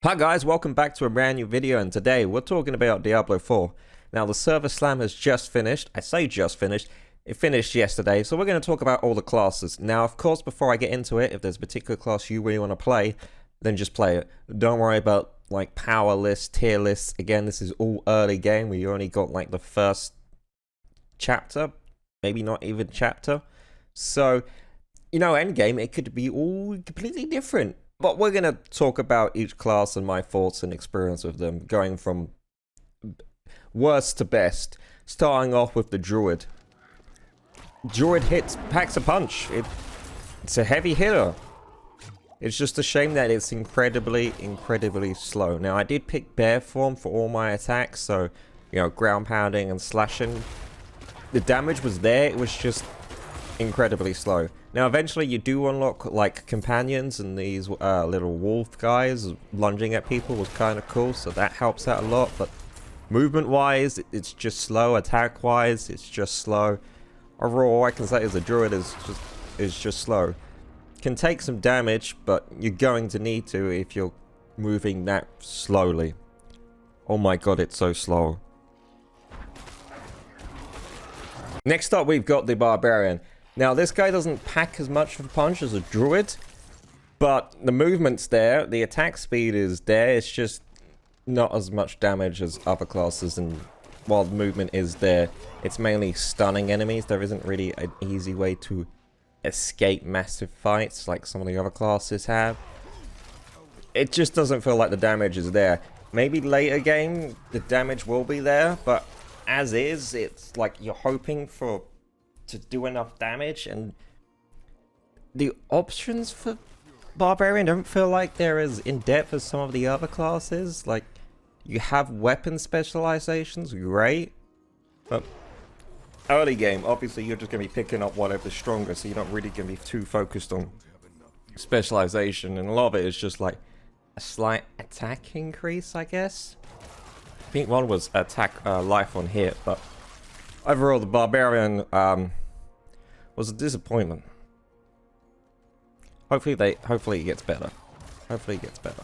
Hi guys, welcome back to a brand new video, and today we're talking about Diablo 4. Now the server slam has just finished. I say just finished, it finished yesterday, so we're going to talk about all the classes. Now of course, before I get into it, if there's a particular class you really want to play, then just play it. Don't worry about like power lists, tier lists. Again, this is all early game. We only got like the first chapter, maybe not even chapter. So, you know, end game, it could be all completely different. But we're going to talk about each class and my thoughts and experience with them, going from worst to best, starting off with the Druid. Druid packs a punch. It's a heavy hitter. It's just a shame that it's incredibly slow. Now, I did pick bear form for all my attacks, so, you know, ground pounding and slashing. The damage was there, it was just incredibly slow. Now eventually you do unlock like companions, and these little wolf guys lunging at people was kind of cool, so that helps out a lot. But movement wise, it's just slow. Attack wise, it's just slow. Overall, all I can say is the Druid is just slow. Can take some damage, but you're going to need to if you're moving that slowly. Oh my god, it's so slow. Next up, we've got the Barbarian. Now, this guy doesn't pack as much of a punch as a Druid, but the movement's there, the attack speed is there, it's just not as much damage as other classes, and while the movement is there, it's mainly stunning enemies. There isn't really an easy way to escape massive fights like some of the other classes have. It just doesn't feel like the damage is there. Maybe later game, the damage will be there, but as is, it's like you're hoping to do enough damage, and the options for Barbarian don't feel like they're as in-depth as some of the other classes. Like, you have weapon specializations, great, but early game, obviously you're just going to be picking up whatever's stronger, so you're not really going to be too focused on specialization, and a lot of it is just like a slight attack increase, I guess. I think one was attack life on hit, but overall, the Barbarian was a disappointment. Hopefully it gets better. Hopefully it gets better.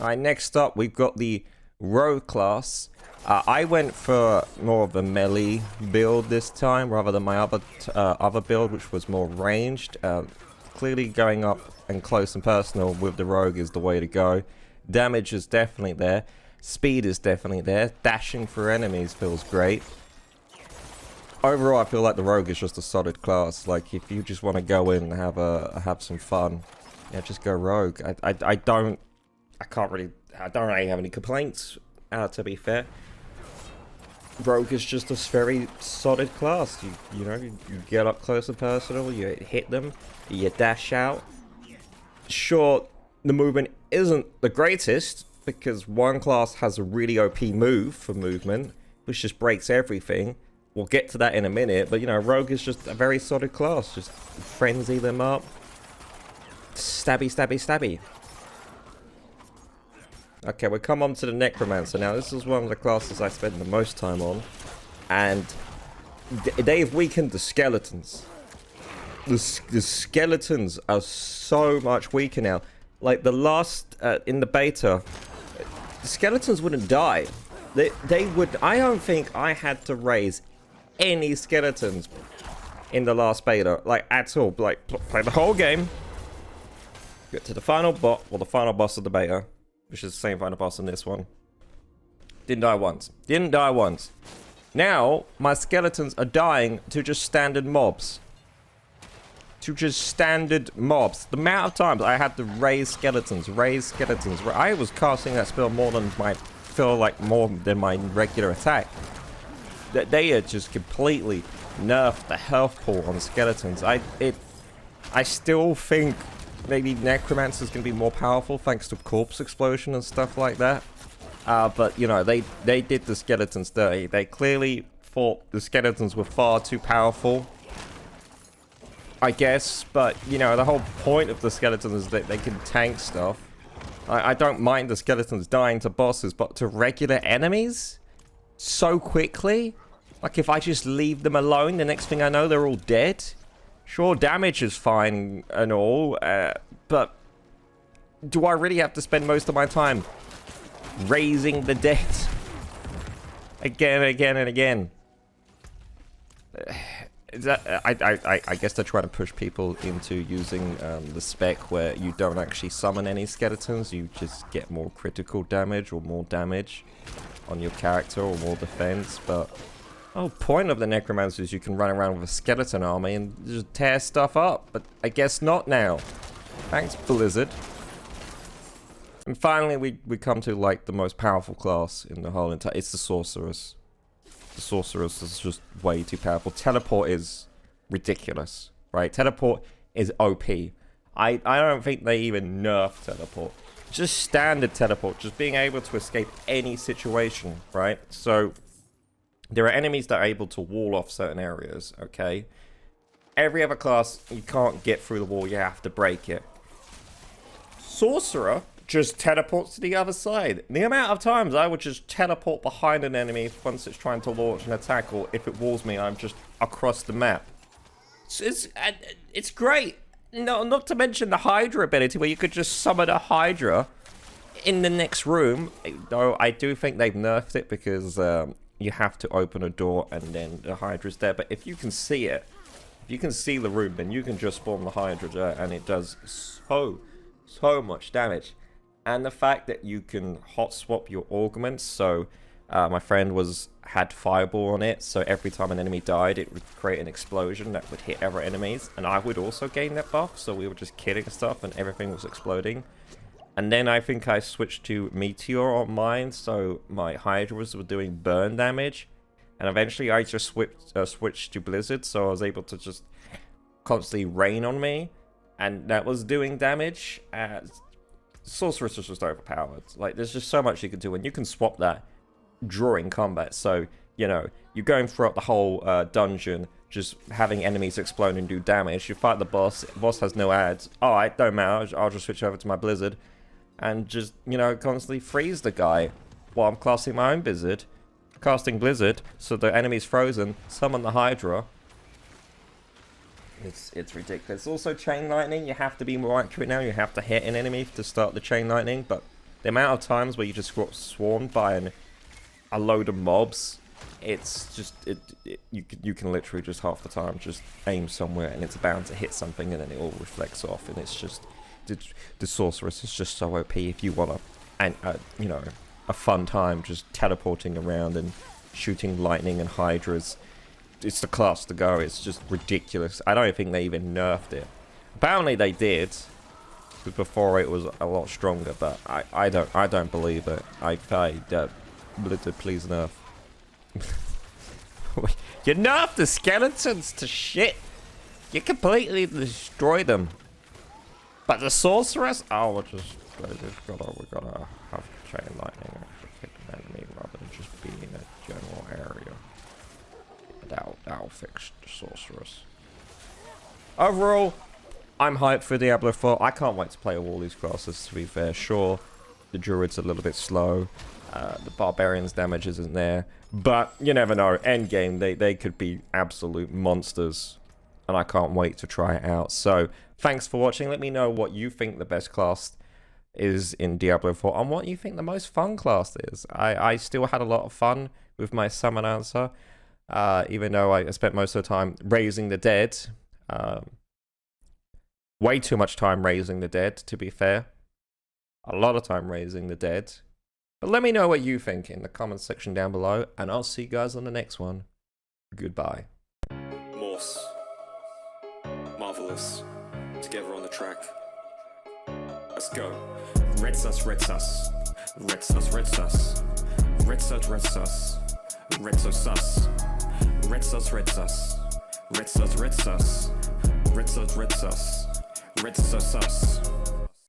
Alright, next up, we've got the Rogue class. I went for more of a melee build this time, rather than my other build, which was more ranged. Clearly going up and close and personal with the Rogue is the way to go. Damage is definitely there. Speed is definitely there. Dashing for enemies feels great. Overall, I feel like the Rogue is just a solid class. Like, if you just want to go in and have some fun, yeah, just go Rogue. I don't really have any complaints, to be fair. Rogue is just a very solid class. You know, you get up close and personal, you hit them, you dash out. Sure, the movement isn't the greatest, because one class has a really OP move for movement, which just breaks everything. We'll get to that in a minute, but you know, Rogue is just a very solid class. Just frenzy them up. Stabby, stabby, stabby. Okay, we come on to the Necromancer. Now, this is one of the classes I spend the most time on, and they've weakened the skeletons. The skeletons are so much weaker now. Like, the last, in the beta, the skeletons wouldn't die. They would. I don't think I had to raise any skeletons in the last beta, like, at all. Like, play the whole game, get to the final boss, well, the final boss of the beta, which is the same final boss in this one. Didn't die once. Didn't die once. Now, my skeletons are dying to just standard mobs. To just standard mobs. The amount of times I had to raise skeletons. I was casting that spell more than my regular attack. They had just completely nerfed the health pool on skeletons. I still think maybe Necromancer is going to be more powerful thanks to corpse explosion and stuff like that. But you know, they did the skeletons dirty. They clearly thought the skeletons were far too powerful, I guess, but, you know, the whole point of the skeletons is that they can tank stuff. I don't mind the skeletons dying to bosses, but to regular enemies? So quickly? Like, if I just leave them alone, the next thing I know, they're all dead? Sure, damage is fine and all, but do I really have to spend most of my time raising the dead again and again and again? I guess they're trying to push people into using the spec where you don't actually summon any skeletons, you just get more critical damage or more damage on your character or more defense. But the whole point of the Necromancer is you can run around with a skeleton army and just tear stuff up, but I guess not now. Thanks, Blizzard. And finally, we come to like the most powerful class in the whole entire. It's the Sorcerers. The Sorcerers is just way too powerful. Teleport is ridiculous, right? Teleport is OP. I don't think they even nerf teleport. Just standard teleport, just being able to escape any situation, right? So there are enemies that are able to wall off certain areas, okay? Every other class, you can't get through the wall, you have to break it. Sorcerer just teleports to the other side. The amount of times I would just teleport behind an enemy once it's trying to launch an attack, or if it walls me, I'm just across the map. It's great. No, not to mention the Hydra ability, where you could just summon a Hydra in the next room. Though I do think they've nerfed it because you have to open a door and then the Hydra's there. But if you can see it, if you can see the room, then you can just spawn the Hydra there, and it does so much damage. And the fact that you can hot swap your augments, so my friend had fireball on it, so every time an enemy died, it would create an explosion that would hit other enemies, and I would also gain that buff, so we were just killing stuff and everything was exploding. And then I think I switched to Meteor on mine, so my Hydras were doing burn damage, and eventually I just switched to Blizzard, so I was able to just constantly rain on me, and that was doing damage. Sorceress is just overpowered. Like, there's just so much you can do, and you can swap that during combat. So, you know, you're going throughout the whole dungeon, just having enemies explode and do damage. You fight the boss has no ads. Alright, don't matter, I'll just switch over to my Blizzard and just, you know, constantly freeze the guy while I'm casting my own Blizzard. Casting Blizzard, so the enemy's frozen, summon the Hydra. It's ridiculous. Also, chain lightning, you have to be more accurate now. You have to hit an enemy to start the chain lightning, but the amount of times where you just got swarmed by a load of mobs, it's just you can literally just half the time just aim somewhere and it's bound to hit something, and then it all reflects off, and it's just the Sorceress is just so OP if you want you know, a fun time just teleporting around and shooting lightning and Hydras. It's the class to go. It's just ridiculous. I don't think they even nerfed it. Apparently they did, because before it was a lot stronger, but I don't believe it. Blizzard, please nerf. You nerfed the skeletons to shit. You completely destroy them. But the Sorceress, we gotta have chain lightning and hit an enemy rather than just being in a general area. That'll fix the Sorceress. Overall, I'm hyped for Diablo IV. I can't wait to play all these classes, to be fair. Sure, the Druid's a little bit slow. The Barbarian's damage isn't there. But you never know. Endgame, they could be absolute monsters. And I can't wait to try it out. So, thanks for watching. Let me know what you think the best class is in Diablo IV and what you think the most fun class is. I still had a lot of fun with my Necromancer. Even though I spent most of the time raising the dead. Way too much time raising the dead, to be fair. A lot of time raising the dead. But let me know what you think in the comments section down below, and I'll see you guys on the next one. Goodbye. Morse. Marvelous. Together on the track. Let's go. Red sus, red sus. Red sus, red sus. Red sus, red sus. Red sus, sus. Red sus, red sus. Red sus, red sus. Red sus, red sus. Red sus, sus.